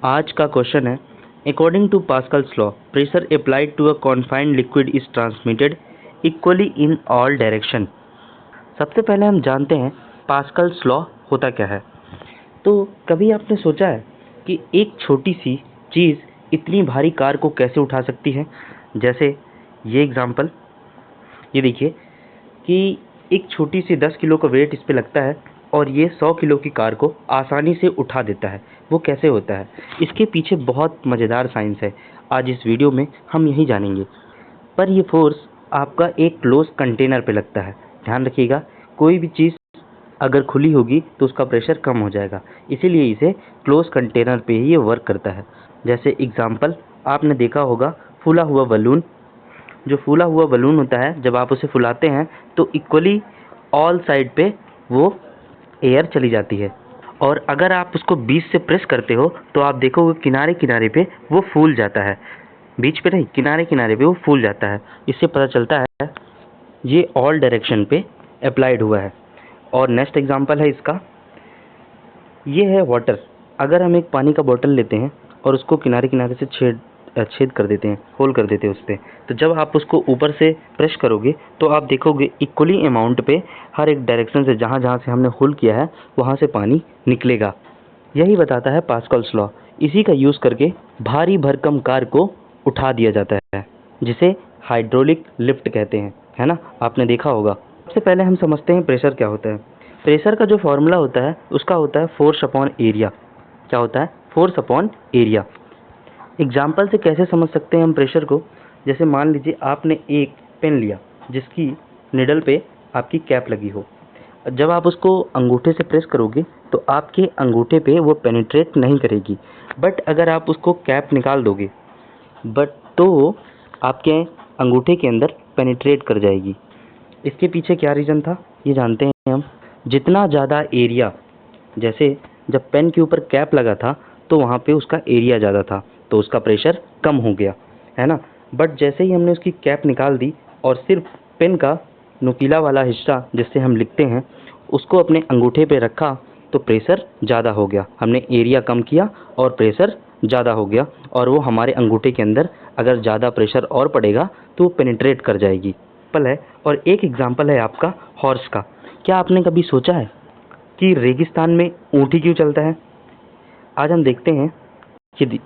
आज का क्वेश्चन है, according to Pascal's law pressure applied to a confined liquid is transmitted equally in all direction. सबसे पहले हम जानते हैं पास्कल्स लॉ होता क्या है। तो कभी आपने सोचा है कि एक छोटी सी चीज़ इतनी भारी कार को कैसे उठा सकती है। जैसे ये एग्जांपल, ये देखिए कि एक छोटी सी 10 किलो का वेट इस पे लगता है और ये 100 किलो की कार को आसानी से उठा देता है। वो कैसे होता है, इसके पीछे बहुत मज़ेदार साइंस है। आज इस वीडियो में हम यही जानेंगे। पर ये फोर्स आपका एक क्लोज कंटेनर पे लगता है। ध्यान रखिएगा, कोई भी चीज़ अगर खुली होगी तो उसका प्रेशर कम हो जाएगा, इसीलिए इसे क्लोज कंटेनर पे ही ये वर्क करता है। जैसे एग्जांपल आपने देखा होगा, फूला हुआ बलून। जो फूला हुआ बलून होता है, जब आप उसे फुलाते हैं तो इक्वली ऑल साइड पे वो एयर चली जाती है, और अगर आप उसको बीच से प्रेस करते हो तो आप देखोगे किनारे किनारे पे वो फूल जाता है। बीच पे नहीं, किनारे किनारे पे वो फूल जाता है। इससे पता चलता है ये ऑल डायरेक्शन पे अप्लाइड हुआ है। और नेक्स्ट एग्जांपल है इसका, ये है वाटर। अगर हम एक पानी का बोतल लेते हैं और उसको किनारे किनारे से छेद कर देते हैं, होल कर देते हैं उस पर, तो जब आप उसको ऊपर से प्रेस करोगे तो आप देखोगे इक्वली अमाउंट पे हर एक डायरेक्शन से जहाँ जहाँ से हमने होल किया है वहाँ से पानी निकलेगा। यही बताता है पास्कल्स लॉ। इसी का यूज़ करके भारी भरकम कार को उठा दिया जाता है, जिसे हाइड्रोलिक लिफ्ट कहते हैं, है ना, आपने देखा होगा। सबसे पहले हम समझते हैं प्रेशर क्या होता है। प्रेशर का जो फॉर्मूला होता है उसका होता है फोर्स अपॉन एरिया। क्या होता है? Force upon area. एग्जाम्पल से कैसे समझ सकते हैं हम प्रेशर को? जैसे मान लीजिए आपने एक पेन लिया जिसकी निडल पे आपकी कैप लगी हो। जब आप उसको अंगूठे से प्रेस करोगे तो आपके अंगूठे पे वो पेनिट्रेट नहीं करेगी, बट अगर आप उसको कैप निकाल दोगे तो आपके अंगूठे के अंदर पेनिट्रेट कर जाएगी। इसके पीछे क्या रीज़न था ये जानते हैं हम। जितना ज़्यादा एरिया, जैसे जब पेन के ऊपर कैप लगा था तो वहाँ पे उसका एरिया ज़्यादा था तो उसका प्रेशर कम हो गया, है ना। बट जैसे ही हमने उसकी कैप निकाल दी और सिर्फ पेन का नुकीला वाला हिस्सा जिससे हम लिखते हैं उसको अपने अंगूठे पे रखा तो प्रेशर ज़्यादा हो गया। हमने एरिया कम किया और प्रेशर ज़्यादा हो गया, और वो हमारे अंगूठे के अंदर अगर ज़्यादा प्रेशर और पड़ेगा तो वो पेनिट्रेट कर जाएगी। पल है। और एक एग्जांपल है आपका हॉर्स का। क्या आपने कभी सोचा है कि रेगिस्तान में ऊँट ही क्यों चलता है? आज हम देखते हैं कि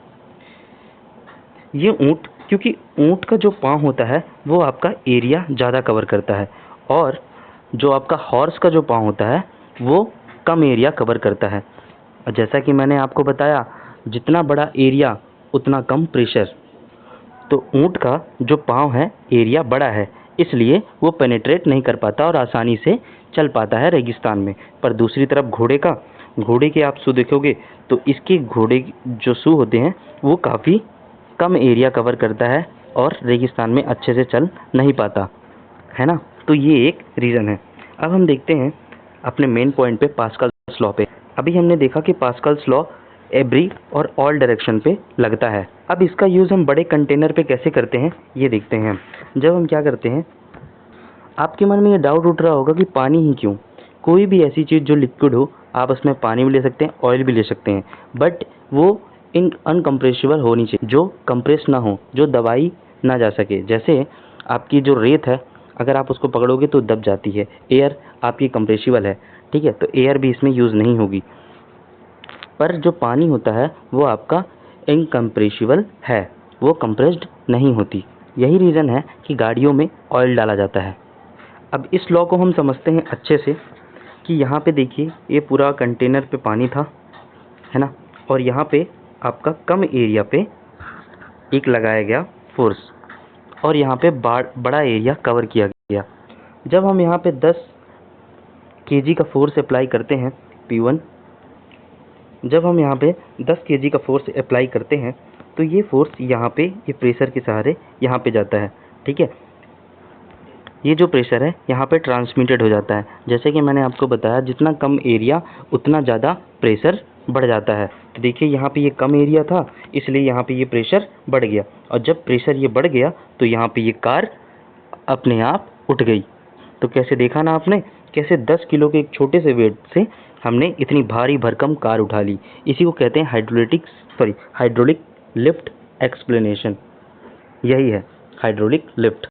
ये ऊँट, क्योंकि ऊँट का जो पाँव होता है वो आपका एरिया ज़्यादा कवर करता है, और जो आपका हॉर्स का जो पाँव होता है वो कम एरिया कवर करता है। और जैसा कि मैंने आपको बताया, जितना बड़ा एरिया उतना कम प्रेशर। तो ऊँट का जो पाँव है एरिया बड़ा है, इसलिए वो पेनिट्रेट नहीं कर पाता और आसानी से चल पाता है रेगिस्तान में। पर दूसरी तरफ घोड़े के आप सू देखोगे तो इसके घोड़े जो सू होते हैं वो काफ़ी कम एरिया कवर करता है और रेगिस्तान में अच्छे से चल नहीं पाता, है ना। तो ये एक रीज़न है। अब हम देखते हैं अपने मेन पॉइंट पे, पास्कल्स लॉ पे। अभी हमने देखा कि पास्कल्स लॉ एवरी और ऑल डायरेक्शन पे लगता है। अब इसका यूज़ हम बड़े कंटेनर पे कैसे करते हैं ये देखते हैं। जब हम क्या करते हैं, आपके मन में ये डाउट उठ रहा होगा कि पानी ही क्यों? कोई भी ऐसी चीज़ जो लिक्विड हो, आप उसमें पानी भी ले सकते हैं, ऑयल भी ले सकते हैं, बट वो अनकम्प्रेसिबल होनी चाहिए, जो कंप्रेस ना हो, जो दबाई ना जा सके। जैसे आपकी जो रेत है, अगर आप उसको पकड़ोगे तो दब जाती है। एयर आपकी कंप्रेसिबल है, ठीक है, तो एयर भी इसमें यूज़ नहीं होगी। पर जो पानी होता है वो आपका इनकम्प्रेसिबल है, वो कंप्रेस्ड नहीं होती। यही रीज़न है कि गाड़ियों में ऑयल डाला जाता है। अब इस लॉ को हम समझते हैं अच्छे से कि यहाँ पे देखिए, ये पूरा कंटेनर पे पानी था, है ना, और यहाँ पे आपका कम एरिया पे एक लगाया गया फोर्स, और यहाँ पे बड़ा एरिया कवर किया गया। जब हम यहाँ पे 10 kg का फोर्स अप्लाई करते हैं P1, जब हम यहाँ पे 10 kg का फोर्स अप्लाई करते हैं तो ये फोर्स यहाँ पे, ये प्रेशर के सहारे यहाँ पे जाता है, ठीक है। ये जो प्रेशर है यहाँ पे ट्रांसमिटेड हो जाता है। जैसे कि मैंने आपको बताया, जितना कम एरिया उतना ज़्यादा प्रेशर बढ़ जाता है। तो देखिए यहाँ पे ये कम एरिया था, इसलिए यहाँ पे ये प्रेशर बढ़ गया, और जब प्रेशर ये बढ़ गया तो यहाँ पे ये कार अपने आप उठ गई। तो कैसे देखा ना आपने, कैसे 10 किलो के एक छोटे से वेट से हमने इतनी भारी भरकम कार उठा ली। इसी को कहते हैं हाइड्रोलिक लिफ्ट एक्सप्लेनेशन। यही है हाइड्रोलिक लिफ्ट।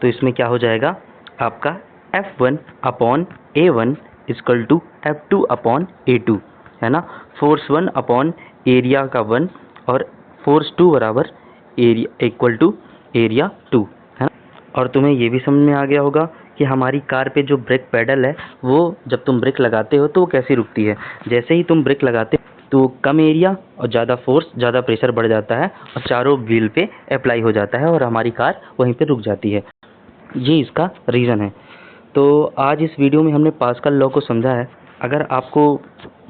तो इसमें क्या हो जाएगा आपका F1/A1 इक्वल टू F2/A2, है ना। फोर्स 1 अपॉन एरिया का 1 और फोर्स 2 बराबर एरिया इक्वल टू एरिया 2, है ना। और तुम्हें ये भी समझ में आ गया होगा कि हमारी कार पे जो ब्रेक पेडल है वो जब तुम ब्रेक लगाते हो तो वो कैसे रुकती है। जैसे ही तुम ब्रेक लगाते हो तो कम एरिया और ज़्यादा फोर्स, ज़्यादा प्रेशर बढ़ जाता है और चारों व्हील पे अप्लाई हो जाता है और हमारी कार वहीं पे रुक जाती है। ये इसका रीज़न है। तो आज इस वीडियो में हमने पास्कल लॉ को समझा है। अगर आपको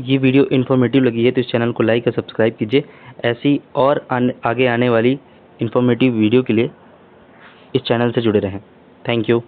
ये वीडियो इन्फॉर्मेटिव लगी है तो इस चैनल को लाइक और सब्सक्राइब कीजिए। ऐसी और आगे आने वाली इन्फॉर्मेटिव वीडियो के लिए इस चैनल से जुड़े रहें। Thank you.